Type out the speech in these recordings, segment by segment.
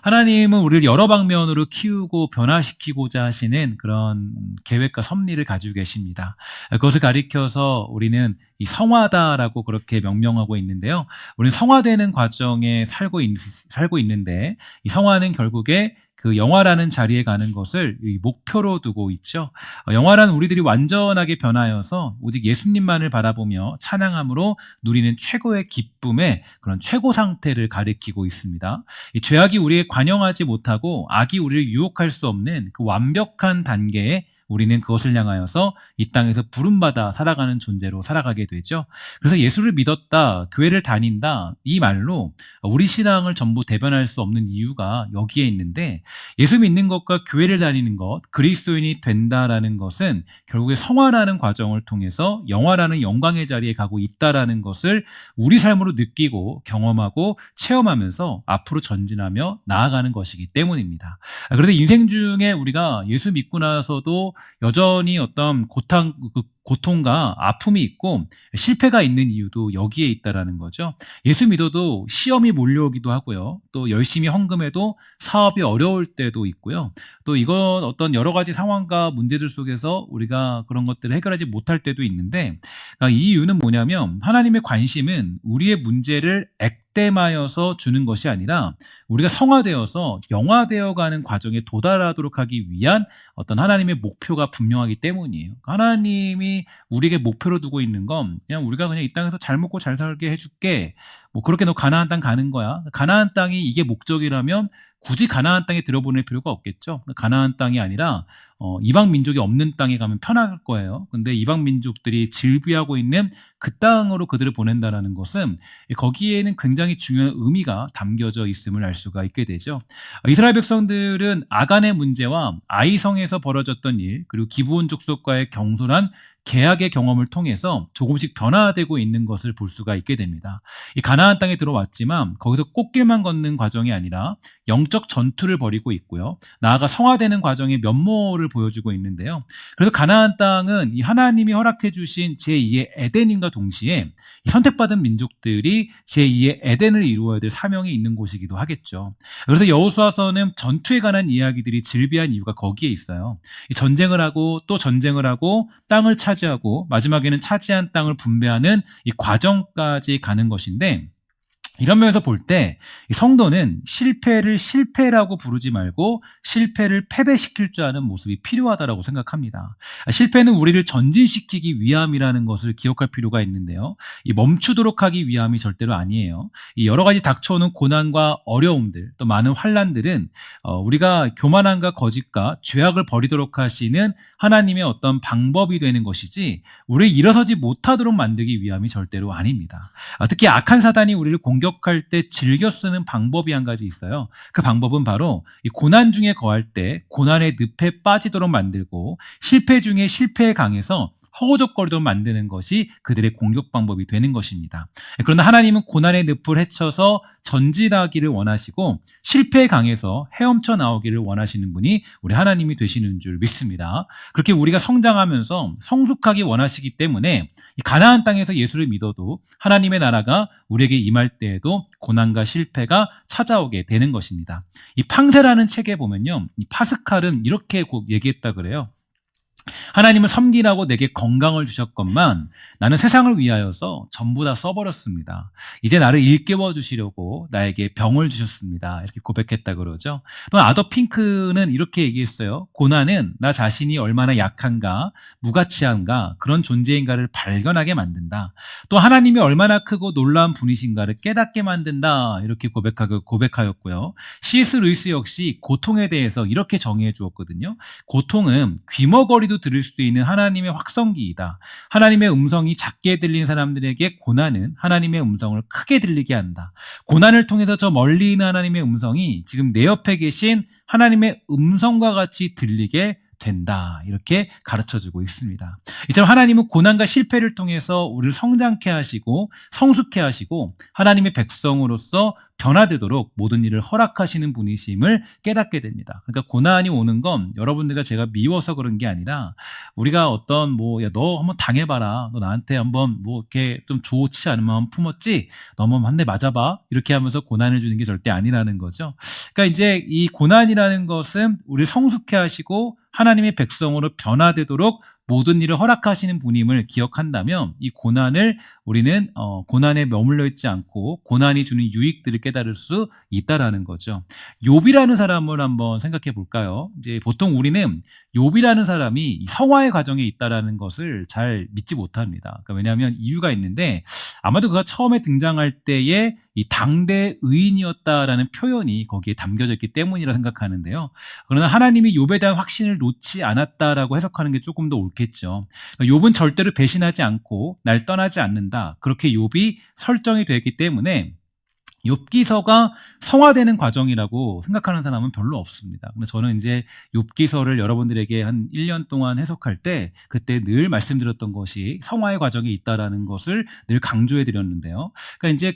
하나님은 우리를 여러 방면으로 키우고 변화시키고자 하시는 그런 계획과 섭리를 가지고 계십니다. 그것을 가리켜서 우리는 이 성화다라고 그렇게 명명하고 있는데요. 우리는 성화되는 과정에 살고 있는데 이 성화는 결국에 그 영화라는 자리에 가는 것을 이 목표로 두고 있죠. 영화란 우리들이 완전하게 변하여서 오직 예수님만을 바라보며 찬양함으로 누리는 최고의 기쁨의 그런 최고 상태를 가리키고 있습니다. 이 죄악이 우리에 관영하지 못하고 악이 우리를 유혹할 수 없는 그 완벽한 단계에 우리는 그것을 향하여서 이 땅에서 부름받아 살아가는 존재로 살아가게 되죠. 그래서 예수를 믿었다, 교회를 다닌다, 이 말로 우리 신앙을 전부 대변할 수 없는 이유가 여기에 있는데, 예수 믿는 것과 교회를 다니는 것, 그리스도인이 된다라는 것은 결국에 성화라는 과정을 통해서 영화라는 영광의 자리에 가고 있다라는 것을 우리 삶으로 느끼고 경험하고 체험하면서 앞으로 전진하며 나아가는 것이기 때문입니다. 그래서 인생 중에 우리가 예수 믿고 나서도 여전히 어떤 고통과 아픔이 있고 실패가 있는 이유도 여기에 있다라는 거죠. 예수 믿어도 시험이 몰려오기도 하고요. 또 열심히 헌금해도 사업이 어려울 때도 있고요. 또 이건 어떤 여러 가지 상황과 문제들 속에서 우리가 그런 것들을 해결하지 못할 때도 있는데, 그러니까 이 이유는 뭐냐면 하나님의 관심은 우리의 문제를 액땜하여서 주는 것이 아니라 우리가 성화되어서 영화되어가는 과정에 도달하도록 하기 위한 어떤 하나님의 목표가 분명하기 때문이에요. 하나님이 우리에게 목표로 두고 있는 건 그냥 우리가 그냥 이 땅에서 잘 먹고 잘 살게 해줄게, 뭐 그렇게 너 가나안 땅 가는 거야. 가나안 땅이 이게 목적이라면 굳이 가나안 땅에 들어보낼 필요가 없겠죠. 가나안 땅이 아니라 이방 민족이 없는 땅에 가면 편할 거예요. 근데 이방 민족들이 즐비하고 있는 그 땅으로 그들을 보낸다는 것은 거기에는 굉장히 중요한 의미가 담겨져 있음을 알 수가 있게 되죠. 이스라엘 백성들은 아간의 문제와 아이성에서 벌어졌던 일, 그리고 기브온 족속과의 경솔한 계약의 경험을 통해서 조금씩 변화되고 있는 것을 볼 수가 있게 됩니다. 이 가나안 땅에 들어왔지만 거기서 꽃길만 걷는 과정이 아니라 영적 전투를 벌이고 있고요. 나아가 성화되는 과정의 면모를 보여주고 있는데요. 그래서 가나안 땅은 이 하나님이 허락해 주신 제2의 에덴임과 동시에 이 선택받은 민족들이 제2의 에덴을 이루어야 될 사명이 있는 곳이기도 하겠죠. 그래서 여호수아서는 전투에 관한 이야기들이 즐비한 이유가 거기에 있어요. 이 전쟁을 하고 또 전쟁을 하고 땅을 차지하고 마지막에는 차지한 땅을 분배하는 이 과정까지 가는 것인데, 이런 면에서 볼 때 성도는 실패를 실패라고 부르지 말고 실패를 패배시킬 줄 아는 모습이 필요하다고 생각합니다. 실패는 우리를 전진시키기 위함이라는 것을 기억할 필요가 있는데요. 이 멈추도록 하기 위함이 절대로 아니에요. 이 여러 가지 닥쳐오는 고난과 어려움들, 또 많은 환난들은 우리가 교만함과 거짓과 죄악을 버리도록 하시는 하나님의 어떤 방법이 되는 것이지 우리를 일어서지 못하도록 만들기 위함이 절대로 아닙니다. 특히 악한 사단이 우리를 공격할 때 즐겨 쓰는 방법이 한 가지 있어요. 그 방법은 바로 이 고난 중에 거할 때 고난의 늪에 빠지도록 만들고 실패 중에 실패에 강해서 허우적거리도록 만드는 것이 그들의 공격 방법이 되는 것입니다. 그러나 하나님은 고난의 늪을 헤쳐서 전진하기를 원하시고 실패에 강해서 헤엄쳐 나오기를 원하시는 분이 우리 하나님이 되시는 줄 믿습니다. 그렇게 우리가 성장하면서 성숙하기 원하시기 때문에 이 가나안 땅에서 예수를 믿어도 하나님의 나라가 우리에게 임할 때에도 고난과 실패가 찾아오게 되는 것입니다. 이 팡세라는 책에 보면요, 이 파스칼은 이렇게 얘기했다 그래요. 하나님을 섬기라고 내게 건강을 주셨건만 나는 세상을 위하여서 전부 다 써버렸습니다. 이제 나를 일깨워 주시려고 나에게 병을 주셨습니다. 이렇게 고백했다 그러죠. 또 아더 핑크는 이렇게 얘기했어요. 고난은 나 자신이 얼마나 약한가, 무가치한가, 그런 존재인가를 발견하게 만든다. 또 하나님이 얼마나 크고 놀라운 분이신가를 깨닫게 만든다. 이렇게 고백하였고요. C.S. 루이스 역시 고통에 대해서 이렇게 정의해 주었거든요. 고통은 귀머거리도 들을 수 있는 하나님의 확성기이다. 하나님의 음성이 작게 들리는 사람들에게 고난은 하나님의 음성을 크게 들리게 한다. 고난을 통해서 저 멀리 있는 하나님의 음성이 지금 내 옆에 계신 하나님의 음성과 같이 들리게 된다. 이렇게 가르쳐주고 있습니다. 이처럼 하나님은 고난과 실패를 통해서 우리를 성장케 하시고 성숙케 하시고 하나님의 백성으로서 변화되도록 모든 일을 허락하시는 분이심을 깨닫게 됩니다. 그러니까 고난이 오는 건 여러분들과 제가 미워서 그런 게 아니라 우리가 어떤 야, 너 한번 당해봐라. 너 나한테 한번 이렇게 좀 좋지 않은 마음 품었지? 너 한번 한 대 맞아봐. 이렇게 하면서 고난을 주는 게 절대 아니라는 거죠. 그러니까 이제 이 고난이라는 것은 우리를 성숙해 하시고 하나님의 백성으로 변화되도록 모든 일을 허락하시는 분임을 기억한다면 이 고난을 우리는 고난에 머물러 있지 않고 고난이 주는 유익들을 깨달을 수 있다라는 거죠. 욥이라는 사람을 한번 생각해 볼까요? 이제 보통 우리는 욥이라는 사람이 이 성화의 과정에 있다라는 것을 잘 믿지 못합니다. 그러니까 왜냐하면 이유가 있는데 아마도 그가 처음에 등장할 때에 이 당대 의인이었다라는 표현이 거기에 담겨져 있기 때문이라 생각하는데요. 그러나 하나님이 욥에 대한 확신을 놓지 않았다라고 해석하는 게 조금 더 옳겠죠. 그러니까 욥은 절대로 배신하지 않고 날 떠나지 않는다. 그렇게 욥이 설정이 되었기 때문에 욥기서가 성화되는 과정이라고 생각하는 사람은 별로 없습니다. 근데 저는 이제 욥기서를 여러분들에게 한 1년 동안 해석할 때 그때 늘 말씀드렸던 것이 성화의 과정이 있다라는 것을 늘 강조해 드렸는데요. 그러니까 이제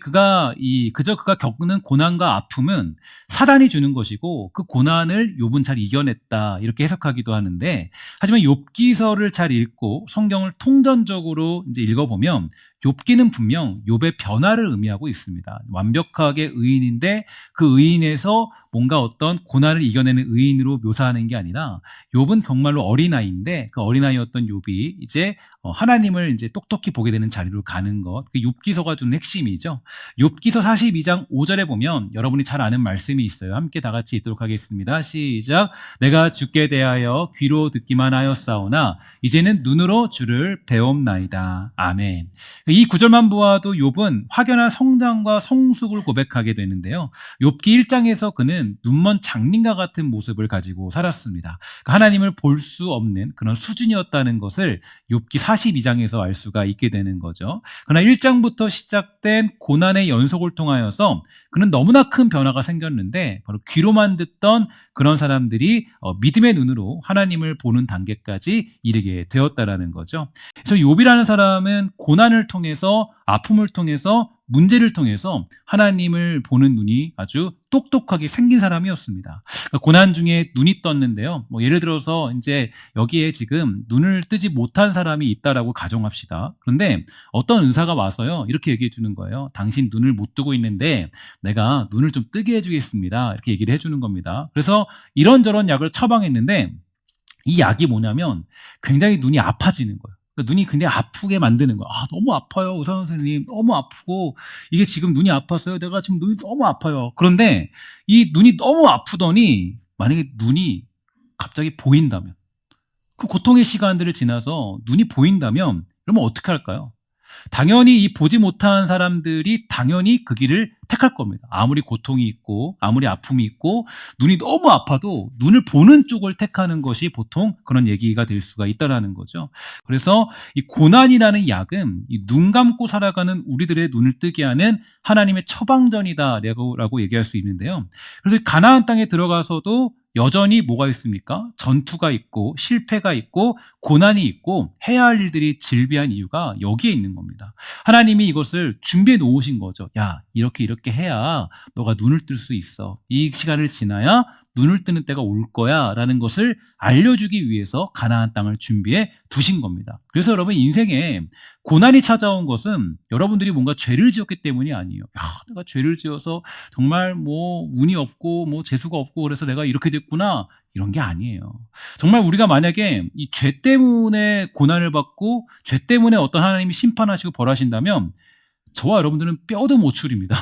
그저 그가 겪는 고난과 아픔은 사단이 주는 것이고 그 고난을 욥은 잘 이겨냈다 이렇게 해석하기도 하는데 하지만 욥기서를 잘 읽고 성경을 통전적으로 이제 읽어보면 욥기는 분명 욥의 변화를 의미하고 있습니다. 완벽하게 의인인데 그 의인에서 뭔가 어떤 고난을 이겨내는 의인으로 묘사하는 게 아니라 욥은 정말로 어린아이인데 그 어린아이였던 욥이 이제 하나님을 이제 똑똑히 보게 되는 자리로 가는 것. 그 욥기서가 주는 핵심이죠. 욥기서 42장 5절에 보면 여러분이 잘 아는 말씀이 있어요. 함께 다 같이 읽도록 하겠습니다. 시작. 내가 주께 대하여 귀로 듣기만 하였사오나 이제는 눈으로 주를 배움나이다. 아멘. 이 구절만 보아도 욥은 확연한 성장과 성숙을 고백하게 되는데요. 욥기 1장에서 그는 눈먼 장님과 같은 모습을 가지고 살았습니다. 하나님을 볼 수 없는 그런 수준이었다는 것을 욥기 42장에서 알 수가 있게 되는 거죠. 그러나 1장부터 시작된 고난의 연속을 통하여서 그는 너무나 큰 변화가 생겼는데 바로 귀로만 듣던 그런 사람들이 믿음의 눈으로 하나님을 보는 단계까지 이르게 되었다라는 거죠. 그래서 욥이라는 사람은 고난을 통해서 아픔을 통해서 문제를 통해서 하나님을 보는 눈이 아주 똑똑하게 생긴 사람이었습니다. 그러니까 고난 중에 눈이 떴는데요. 예를 들어서 이제 여기에 지금 눈을 뜨지 못한 사람이 있다라고 가정합시다. 그런데 어떤 의사가 와서요 이렇게 얘기해 주는 거예요. 당신 눈을 못 뜨고 있는데 내가 눈을 좀 뜨게 해주겠습니다. 이렇게 얘기를 해주는 겁니다. 그래서 이런저런 약을 처방했는데 이 약이 뭐냐면 굉장히 눈이 아파지는 거예요. 그러니까 눈이 굉장히 아프게 만드는 거예요. 너무 아파요. 의사 선생님. 너무 아프고 이게 지금 눈이 아파서요. 내가 지금 눈이 너무 아파요. 그런데 이 눈이 너무 아프더니 만약에 눈이 갑자기 보인다면 그 고통의 시간들을 지나서 눈이 보인다면 그러면 어떻게 할까요? 당연히 이 보지 못한 사람들이 당연히 그 길을 택할 겁니다. 아무리 고통이 있고 아무리 아픔이 있고 눈이 너무 아파도 눈을 보는 쪽을 택하는 것이 보통 그런 얘기가 될 수가 있다라는 거죠. 그래서 이 고난이라는 약은 이 눈 감고 살아가는 우리들의 눈을 뜨게 하는 하나님의 처방전이다라고 얘기할 수 있는데요. 그래서 가나안 땅에 들어가서도 여전히 뭐가 있습니까? 전투가 있고 실패가 있고 고난이 있고 해야 할 일들이 질비한 이유가 여기에 있는 겁니다. 하나님이 이것을 준비해 놓으신 거죠. 야, 이렇게 해야 너가 눈을 뜰 수 있어. 이 시간을 지나야 눈을 뜨는 때가 올 거야 라는 것을 알려주기 위해서 가나안 땅을 준비해 두신 겁니다. 그래서 여러분 인생에 고난이 찾아온 것은 여러분들이 뭔가 죄를 지었기 때문이 아니에요. 내가 죄를 지어서 정말 운이 없고 재수가 없고 그래서 내가 이렇게 됐구나 이런 게 아니에요. 정말 우리가 만약에 이 죄 때문에 고난을 받고 죄 때문에 어떤 하나님이 심판하시고 벌하신다면 저와 여러분들은 뼈도 못 추립니다.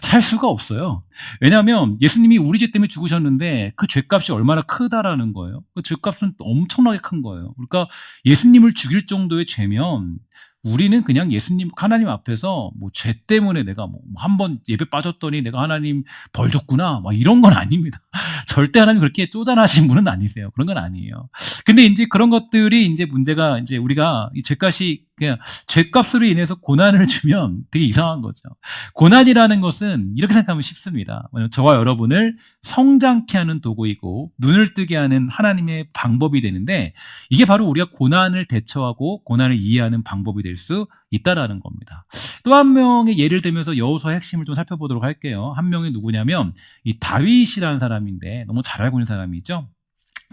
살 수가 없어요. 왜냐하면 예수님이 우리 죄 때문에 죽으셨는데 그 죄값이 얼마나 크다라는 거예요. 그 죄값은 엄청나게 큰 거예요. 그러니까 예수님을 죽일 정도의 죄면 우리는 그냥 예수님 하나님 앞에서 죄 때문에 내가 한번 예배 빠졌더니 내가 하나님 벌 줬구나 이런 건 아닙니다. 절대 하나님 그렇게 쪼잔하신 분은 아니세요. 그런 건 아니에요. 근데 이제 그런 것들이 이제 문제가 이제 우리가 이 죄값이 그냥 죄값으로 인해서 고난을 주면 되게 이상한 거죠. 고난이라는 것은 이렇게 생각하면 쉽습니다. 저와 여러분을 성장케 하는 도구이고 눈을 뜨게 하는 하나님의 방법이 되는데 이게 바로 우리가 고난을 대처하고 고난을 이해하는 방법이 될 수 있다라는 겁니다. 또 한 명의 예를 들면서 여호수아의 핵심을 좀 살펴보도록 할게요. 한 명이 누구냐면 이 다윗이라는 사람인데 너무 잘 알고 있는 사람이죠.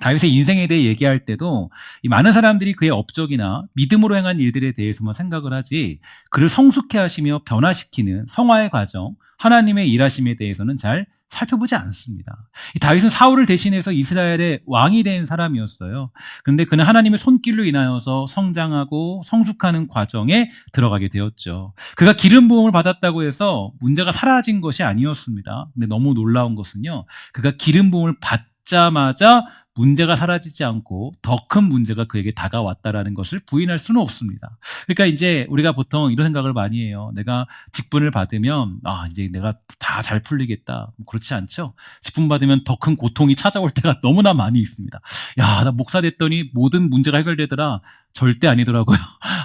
다윗의 인생에 대해 얘기할 때도 이 많은 사람들이 그의 업적이나 믿음으로 행한 일들에 대해서만 생각을 하지 그를 성숙해 하시며 변화시키는 성화의 과정, 하나님의 일하심에 대해서는 잘 살펴보지 않습니다. 이 다윗은 사울을 대신해서 이스라엘의 왕이 된 사람이었어요. 그런데 그는 하나님의 손길로 인하여서 성장하고 성숙하는 과정에 들어가게 되었죠. 그가 기름 부음을 받았다고 해서 문제가 사라진 것이 아니었습니다. 근데 너무 놀라운 것은요, 그가 기름 부음을 받자마자 문제가 사라지지 않고 더 큰 문제가 그에게 다가왔다라는 것을 부인할 수는 없습니다. 그러니까 이제 우리가 보통 이런 생각을 많이 해요. 내가 직분을 받으면 이제 내가 다 잘 풀리겠다. 그렇지 않죠. 직분 받으면 더 큰 고통이 찾아올 때가 너무나 많이 있습니다. 야, 나 목사 됐더니 모든 문제가 해결되더라. 절대 아니더라고요.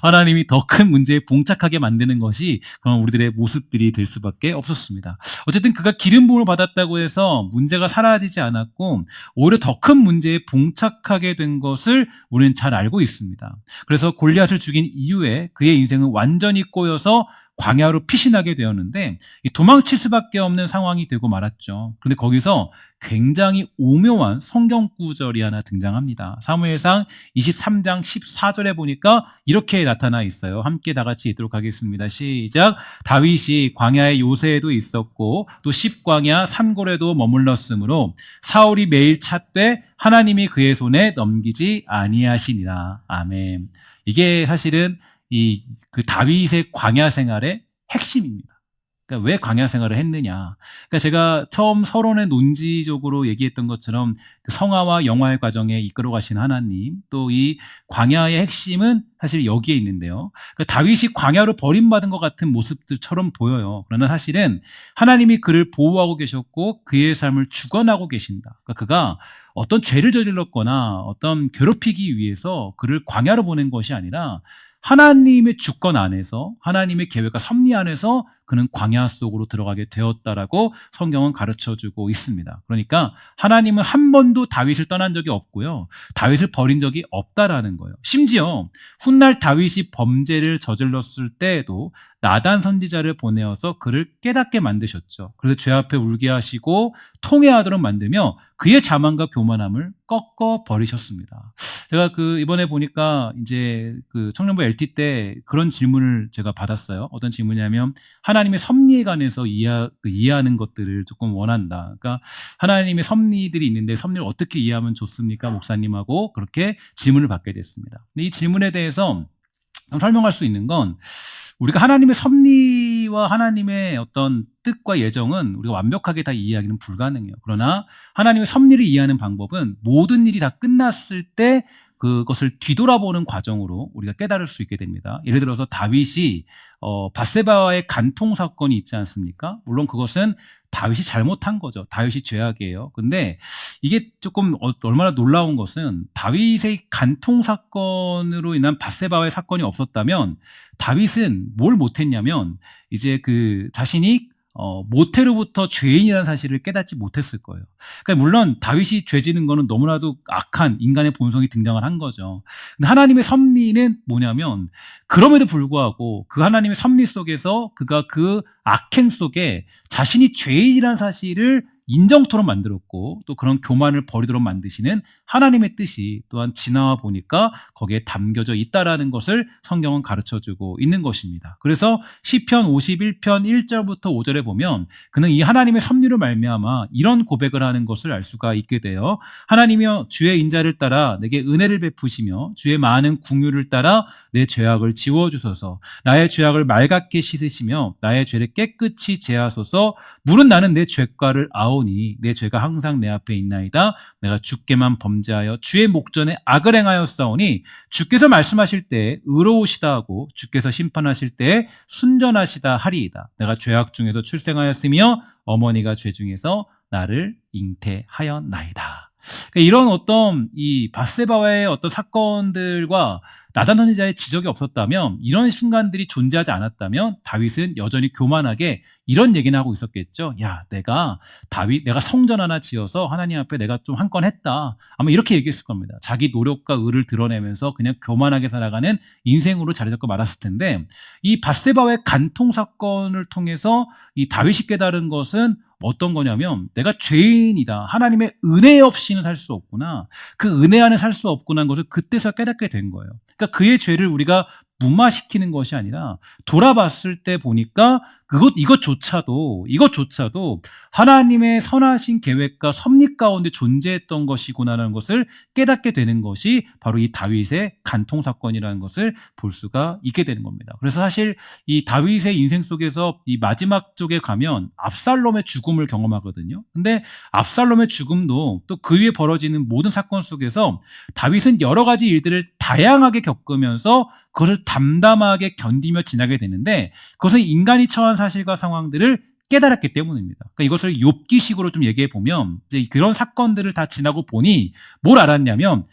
하나님이 더 큰 문제에 봉착하게 만드는 것이 그런 우리들의 모습들이 될 수밖에 없었습니다. 어쨌든 그가 기름 부음을 받았다고 해서 문제가 사라지지 않았고 오히려 더 큰 문제에 봉착하게 된 것을 우리는 잘 알고 있습니다. 그래서 골리앗을 죽인 이후에 그의 인생은 완전히 꼬여서 광야로 피신하게 되었는데 도망칠 수밖에 없는 상황이 되고 말았죠. 그런데 거기서 굉장히 오묘한 성경 구절이 하나 등장합니다. 사무엘상 23장 14절에 보니까 이렇게 나타나 있어요. 함께 다 같이 읽도록 하겠습니다. 시작. 다윗이 광야의 요새에도 있었고 또 십광야 산골에도 머물렀으므로 사울이 매일 찾되 하나님이 그의 손에 넘기지 아니하시니라. 아멘. 이게 사실은 그 다윗의 광야 생활의 핵심입니다. 그러니까 왜 광야 생활을 했느냐. 그러니까 제가 처음 서론에 논지적으로 얘기했던 것처럼 그 성화와 영화의 과정에 이끌어 가신 하나님, 또 이 광야의 핵심은 사실 여기에 있는데요. 그러니까 다윗이 광야로 버림받은 것 같은 모습들처럼 보여요. 그러나 사실은 하나님이 그를 보호하고 계셨고 그의 삶을 주관하고 계신다. 그러니까 그가 어떤 죄를 저질렀거나 어떤 괴롭히기 위해서 그를 광야로 보낸 것이 아니라 하나님의 주권 안에서 하나님의 계획과 섭리 안에서 그는 광야 속으로 들어가게 되었다라고 성경은 가르쳐주고 있습니다. 그러니까 하나님은 한 번도 다윗을 떠난 적이 없고요. 다윗을 버린 적이 없다라는 거예요. 심지어 훗날 다윗이 범죄를 저질렀을 때에도 나단 선지자를 보내어서 그를 깨닫게 만드셨죠. 그래서 죄 앞에 울게 하시고 통회하도록 만들며 그의 자만과 교만함을 꺾어 버리셨습니다. 제가 이번에 보니까 이제 청년부 LT 때 그런 질문을 제가 받았어요. 어떤 질문이냐면 하나님의 섭리에 관해서 이해하는 것들을 조금 원한다. 그러니까 하나님의 섭리들이 있는데 섭리를 어떻게 이해하면 좋습니까? 목사님하고 그렇게 질문을 받게 됐습니다. 근데 이 질문에 대해서 설명할 수 있는 건 우리가 하나님의 섭리와 하나님의 어떤 뜻과 예정은 우리가 완벽하게 다 이해하기는 불가능해요. 그러나 하나님의 섭리를 이해하는 방법은 모든 일이 다 끝났을 때 그것을 뒤돌아보는 과정으로 우리가 깨달을 수 있게 됩니다. 예를 들어서 다윗이 밧세바와의 간통 사건이 있지 않습니까? 물론 그것은 다윗이 잘못한 거죠. 다윗이 죄악이에요. 근데 이게 조금 얼마나 놀라운 것은 다윗의 간통 사건으로 인한 밧세바와의 사건이 없었다면 다윗은 뭘 못했냐면 이제 자신이 모태로부터 죄인이라는 사실을 깨닫지 못했을 거예요. 그러니까 물론 다윗이 죄 지는 거는 너무나도 악한 인간의 본성이 등장을 한 거죠. 근데 하나님의 섭리는 뭐냐면 그럼에도 불구하고 그 하나님의 섭리 속에서 그가 그 악행 속에 자신이 죄인이라는 사실을 인정토록 만들었고 또 그런 교만을 버리도록 만드시는 하나님의 뜻이 또한 지나와 보니까 거기에 담겨져 있다라는 것을 성경은 가르쳐주고 있는 것입니다. 그래서 시편 51편 1절부터 5절에 보면 그는 이 하나님의 섭리로 말미암아 이런 고백을 하는 것을 알 수가 있게 돼요. 하나님이여 주의 인자를 따라 내게 은혜를 베푸시며 주의 많은 궁유를 따라 내 죄악을 지워주소서. 나의 죄악을 맑게 씻으시며 나의 죄를 깨끗이 제하소서. 물은 나는 내 죄과를 아오니 내 죄가 항상 내 앞에 있나이다. 내가 주께만 범죄하여 주의 목전에 악을 행하였사오니 주께서 말씀하실 때 의로우시다 하고 주께서 심판하실 때 순전하시다 하리이다. 내가 죄악 중에서 출생하였으며 어머니가 죄 중에서 나를 잉태하였나이다. 그러니까 이런 어떤 이 밧세바와의 어떤 사건들과 나단 선지자의 지적이 없었다면 이런 순간들이 존재하지 않았다면 다윗은 여전히 교만하게 이런 얘기는 하고 있었겠죠. 야, 내가 성전 하나 지어서 하나님 앞에 내가 좀 한 건 했다. 아마 이렇게 얘기했을 겁니다. 자기 노력과 의를 드러내면서 그냥 교만하게 살아가는 인생으로 자리 잡고 말았을 텐데 이 밧세바와의 간통 사건을 통해서 이 다윗이 깨달은 것은 어떤 거냐면 내가 죄인이다. 하나님의 은혜 없이는 살 수 없구나. 그 은혜 안에 살 수 없구나 하는 것을 그때서 깨닫게 된 거예요. 그러니까 그의 죄를 우리가 무마시키는 것이 아니라 돌아봤을 때 보니까 이것조차도 하나님의 선하신 계획과 섭리 가운데 존재했던 것이구나라는 것을 깨닫게 되는 것이 바로 이 다윗의 간통 사건이라는 것을 볼 수가 있게 되는 겁니다. 그래서 사실 이 다윗의 인생 속에서 이 마지막 쪽에 가면 압살롬의 죽음을 경험하거든요. 근데 압살롬의 죽음도 또 그 위에 벌어지는 모든 사건 속에서 다윗은 여러 가지 일들을 다양하게 겪으면서 그것을 담담하게 견디며 지나게 되는데, 그것은 인간이 처한 사실과 상황들을 깨달았기 때문입니다. 그러니까 이것을 욥기식으로 좀 얘기해 보면, 이제 그런 사건들을 다 지나고 보니 뭘 알았냐면,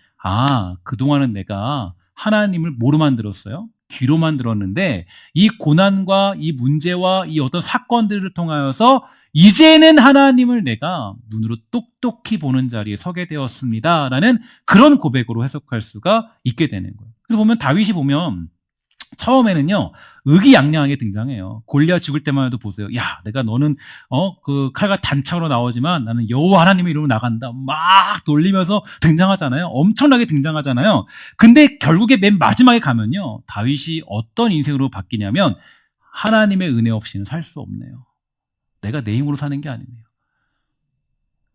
그동안은 내가 하나님을 뭐로만 들었어요? 귀로만 들었는데, 이 고난과 이 문제와 이 어떤 사건들을 통하여서 이제는 하나님을 내가 눈으로 똑똑히 보는 자리에 서게 되었습니다 라는 그런 고백으로 해석할 수가 있게 되는 거예요. 그래서 보면 다윗이 보면 처음에는요, 의기양양하게 등장해요. 골리앗 죽을 때만 해도 보세요. 야, 너는 그 칼과 단창으로 나오지만 나는 여호와 하나님의 이름으로 나간다. 막 돌리면서 등장하잖아요. 엄청나게 등장하잖아요. 근데 결국에 맨 마지막에 가면요, 다윗이 어떤 인생으로 바뀌냐면, 하나님의 은혜 없이는 살 수 없네요. 내가 내 힘으로 사는 게 아니네요.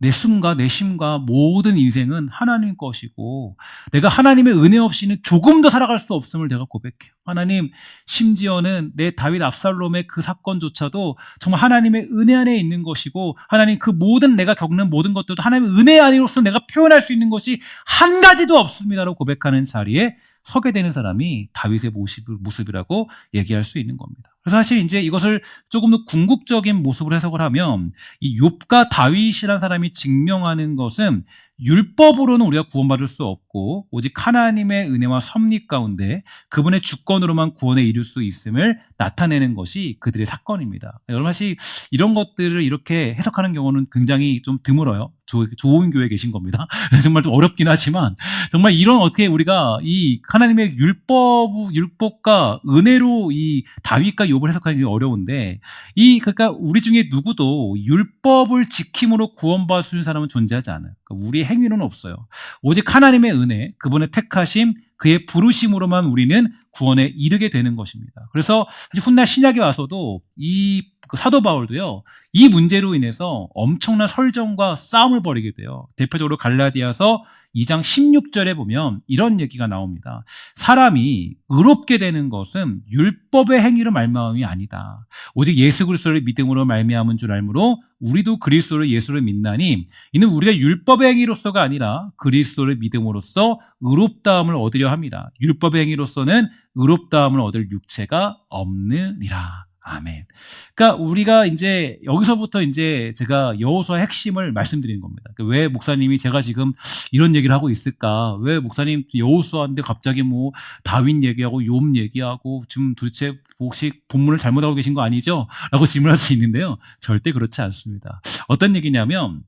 내 숨과 내 쉼과 모든 인생은 하나님 것이고, 내가 하나님의 은혜 없이는 조금 더 살아갈 수 없음을 내가 고백해요. 하나님, 심지어는 내 다윗 압살롬의 그 사건조차도 정말 하나님의 은혜 안에 있는 것이고, 하나님, 그 모든 내가 겪는 모든 것들도 하나님의 은혜 안으로서 내가 표현할 수 있는 것이 한 가지도 없습니다라고 고백하는 자리에 서게 되는 사람이 다윗의 모습이라고 얘기할 수 있는 겁니다. 그래서 사실 이제 이것을 조금 더 궁극적인 모습으로 해석을 하면, 이 욥과 다윗이라는 사람이 증명하는 것은 율법으로는 우리가 구원받을 수 없고 오직 하나님의 은혜와 섭리 가운데 그분의 주권으로만 구원에 이룰 수 있음을 나타내는 것이 그들의 사건입니다. 여러분, 사실 이런 것들을 이렇게 해석하는 경우는 굉장히 좀 드물어요. 좋은 교회에 계신 겁니다. 정말 좀 어렵긴 하지만, 정말 이런 어떻게 우리가 이 하나님의 율법과 은혜로 이 다윗과 욥을 해석하는 게 어려운데, 그러니까 우리 중에 누구도 율법을 지킴으로 구원받을 수 있는 사람은 존재하지 않아요. 그러니까 우리의 행위로는 없어요. 오직 하나님의 은혜, 그분의 택하심, 그의 부르심으로만 우리는 구원에 이르게 되는 것입니다. 그래서 사실 훗날 신약에 와서도 그 사도 바울도요, 이 문제로 인해서 엄청난 설정과 싸움을 벌이게 돼요. 대표적으로 갈라디아서 2장 16절에 보면 이런 얘기가 나옵니다. 사람이 의롭게 되는 것은 율법의 행위로 말미암음이 아니다. 오직 예수 그리스도를 믿음으로 말미암은 줄 알므로 우리도 그리스도를 예수를 믿나니, 이는 우리가 율법의 행위로서가 아니라 그리스도를 믿음으로써 의롭다함을 얻으려 합니다. 율법의 행위로서는 의롭다함을 얻을 육체가 없느니라. 아멘. 그러니까 우리가 이제 여기서부터 이제 제가 여호수아 핵심을 말씀드리는 겁니다. 그러니까 왜 목사님이 제가 지금 이런 얘기를 하고 있을까? 왜 목사님 여호수아인데 갑자기 뭐 다윗 얘기하고 욥 얘기하고 지금 도대체 혹시 본문을 잘못하고 계신 거 아니죠? 라고 질문할 수 있는데요. 절대 그렇지 않습니다. 어떤 얘기냐면,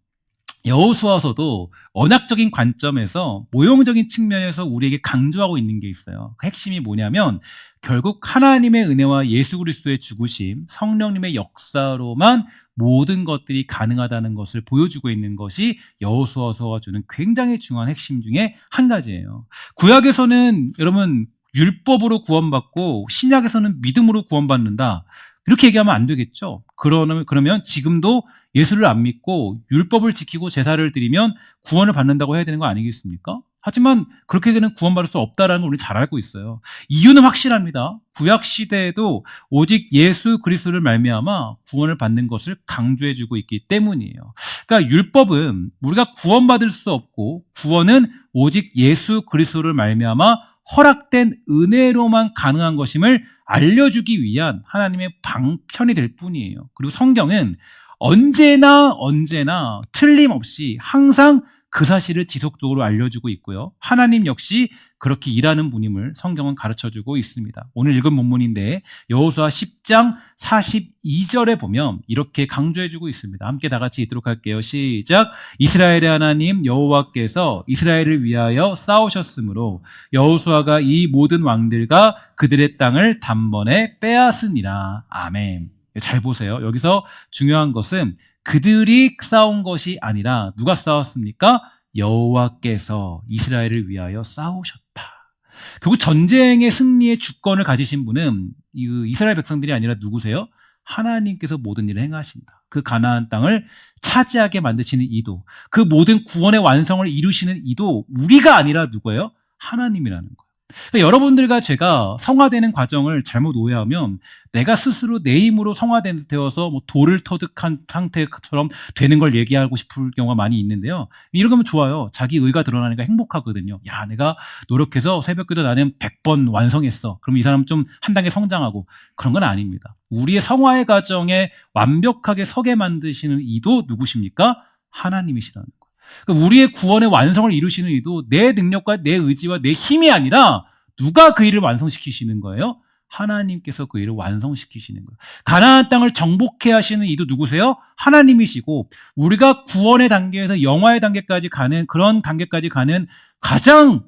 여호수아서도 언약적인 관점에서 모형적인 측면에서 우리에게 강조하고 있는 게 있어요. 그 핵심이 뭐냐면, 결국 하나님의 은혜와 예수 그리스도의 죽으심, 성령님의 역사로만 모든 것들이 가능하다는 것을 보여주고 있는 것이 여호수아서가 주는 굉장히 중요한 핵심 중에 한 가지예요. 구약에서는 여러분 율법으로 구원받고 신약에서는 믿음으로 구원받는다, 이렇게 얘기하면 안 되겠죠. 그러면 지금도 예수를 안 믿고 율법을 지키고 제사를 드리면 구원을 받는다고 해야 되는 거 아니겠습니까? 하지만 그렇게 되는 구원받을 수 없다는 걸 우리 잘 알고 있어요. 이유는 확실합니다. 구약 시대에도 오직 예수 그리스도를 말미암아 구원을 받는 것을 강조해주고 있기 때문이에요. 그러니까 율법은 우리가 구원받을 수 없고, 구원은 오직 예수 그리스도를 말미암아 허락된 은혜로만 가능한 것임을 알려주기 위한 하나님의 방편이 될 뿐이에요. 그리고 성경은 언제나 틀림없이 항상 그 사실을 지속적으로 알려주고 있고요. 하나님 역시 그렇게 일하는 분임을 성경은 가르쳐주고 있습니다. 오늘 읽은 본문인데 여호수아 10장 42절에 보면 이렇게 강조해주고 있습니다. 함께 다 같이 읽도록 할게요. 시작. 이스라엘의 하나님 여호와께서 이스라엘을 위하여 싸우셨으므로 여호수아가 이 모든 왕들과 그들의 땅을 단번에 빼앗으니라. 아멘. 잘 보세요. 여기서 중요한 것은 그들이 싸운 것이 아니라 누가 싸웠습니까? 여호와께서 이스라엘을 위하여 싸우셨다. 결국 전쟁의 승리의 주권을 가지신 분은 이스라엘 백성들이 아니라 누구세요? 하나님께서 모든 일을 행하신다. 그 가나안 땅을 차지하게 만드시는 이도, 그 모든 구원의 완성을 이루시는 이도 우리가 아니라 누구예요? 하나님이라는 거예요. 그러니까 여러분들과 제가 성화되는 과정을 잘못 오해하면 내가 스스로 내 힘으로 성화되어서 뭐 돌을 터득한 상태처럼 되는 걸 얘기하고 싶을 경우가 많이 있는데요. 이런 거면 좋아요. 자기 의가 드러나니까 행복하거든요. 야, 내가 노력해서 새벽기도 나는 100번 완성했어. 그럼 이 사람 좀 한 단계 성장하고. 그런 건 아닙니다. 우리의 성화의 과정에 완벽하게 서게 만드시는 이도 누구십니까? 하나님이시라는 거예요. 그러니까 우리의 구원의 완성을 이루시는 이도 내 능력과 내 의지와 내 힘이 아니라 누가 그 일을 완성시키시는 거예요? 하나님께서 그 일을 완성시키시는 거예요. 가나안 땅을 정복해 하시는 이도 누구세요? 하나님이시고, 우리가 구원의 단계에서 영화의 단계까지 가는, 그런 단계까지 가는 가장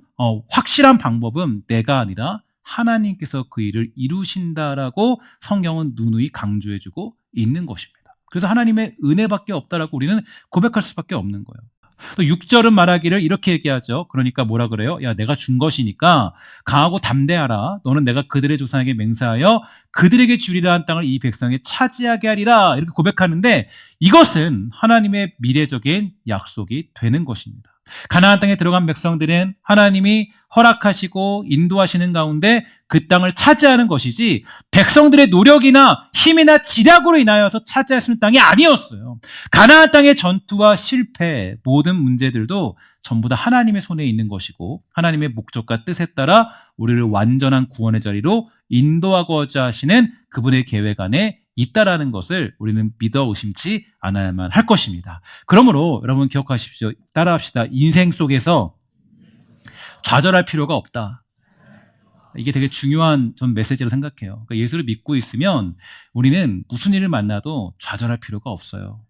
확실한 방법은 내가 아니라 하나님께서 그 일을 이루신다라고 성경은 누누이 강조해주고 있는 것입니다. 그래서 하나님의 은혜밖에 없다라고 우리는 고백할 수밖에 없는 거예요. 또 6절은 말하기를 이렇게 얘기하죠. 그러니까 뭐라 그래요? 야, 내가 준 것이니까 강하고 담대하라. 너는 내가 그들의 조상에게 맹세하여 그들에게 주리라 한 땅을 이 백성에 차지하게 하리라. 이렇게 고백하는데 이것은 하나님의 미래적인 약속이 되는 것입니다. 가나안 땅에 들어간 백성들은 하나님이 허락하시고 인도하시는 가운데 그 땅을 차지하는 것이지 백성들의 노력이나 힘이나 지략으로 인하여서 차지할 수 있는 땅이 아니었어요. 가나안 땅의 전투와 실패, 모든 문제들도 전부 다 하나님의 손에 있는 것이고 하나님의 목적과 뜻에 따라 우리를 완전한 구원의 자리로 인도하고자 하시는 그분의 계획 안에 있다라는 것을 우리는 믿어 의심치 않아야만 할 것입니다. 그러므로 여러분 기억하십시오. 따라합시다. 인생 속에서 좌절할 필요가 없다. 이게 되게 중요한 전 메시지로 생각해요. 그러니까 예수를 믿고 있으면 우리는 무슨 일을 만나도 좌절할 필요가 없어요.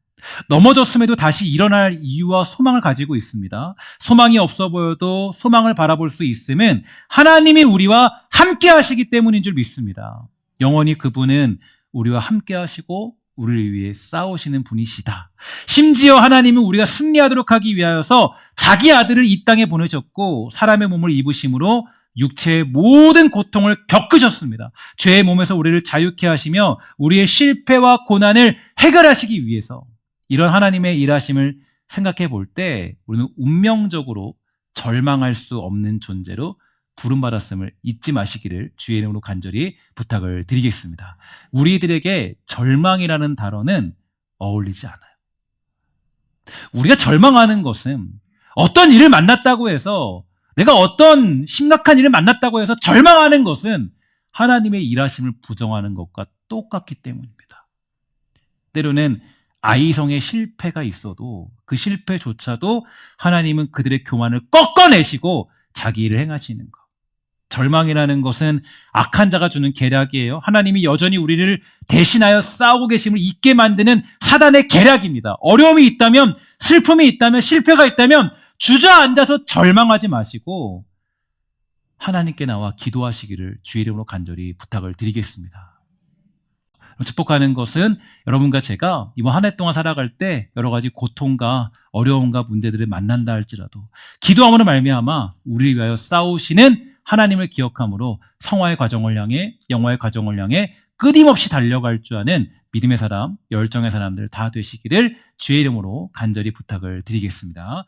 넘어졌음에도 다시 일어날 이유와 소망을 가지고 있습니다. 소망이 없어 보여도 소망을 바라볼 수 있음은 하나님이 우리와 함께 하시기 때문인 줄 믿습니다. 영원히 그분은 우리와 함께 하시고 우리를 위해 싸우시는 분이시다. 심지어 하나님은 우리가 승리하도록 하기 위하여서 자기 아들을 이 땅에 보내셨고 사람의 몸을 입으심으로 육체의 모든 고통을 겪으셨습니다. 죄의 몸에서 우리를 자유케 하시며 우리의 실패와 고난을 해결하시기 위해서 이런 하나님의 일하심을 생각해 볼 때 우리는 운명적으로 절망할 수 없는 존재로 부름받았음을 잊지 마시기를 주의 이름으로 간절히 부탁을 드리겠습니다. 우리들에게 절망이라는 단어는 어울리지 않아요. 우리가 절망하는 것은 어떤 일을 만났다고 해서 내가 어떤 심각한 일을 만났다고 해서 절망하는 것은 하나님의 일하심을 부정하는 것과 똑같기 때문입니다. 때로는 아이성의 실패가 있어도 그 실패조차도 하나님은 그들의 교만을 꺾어내시고 자기 일을 행하시는 것. 절망이라는 것은 악한 자가 주는 계략이에요. 하나님이 여전히 우리를 대신하여 싸우고 계심을 잊게 만드는 사단의 계략입니다. 어려움이 있다면, 슬픔이 있다면, 실패가 있다면 주저앉아서 절망하지 마시고 하나님께 나와 기도하시기를 주의 이름으로 간절히 부탁을 드리겠습니다. 축복하는 것은 여러분과 제가 이번 한 해 동안 살아갈 때 여러 가지 고통과 어려움과 문제들을 만난다 할지라도 기도함으로 말미암아 우리를 위하여 싸우시는 하나님을 기억함으로 성화의 과정을 향해, 영화의 과정을 향해 끊임없이 달려갈 줄 아는 믿음의 사람, 열정의 사람들 다 되시기를 주의 이름으로 간절히 부탁을 드리겠습니다.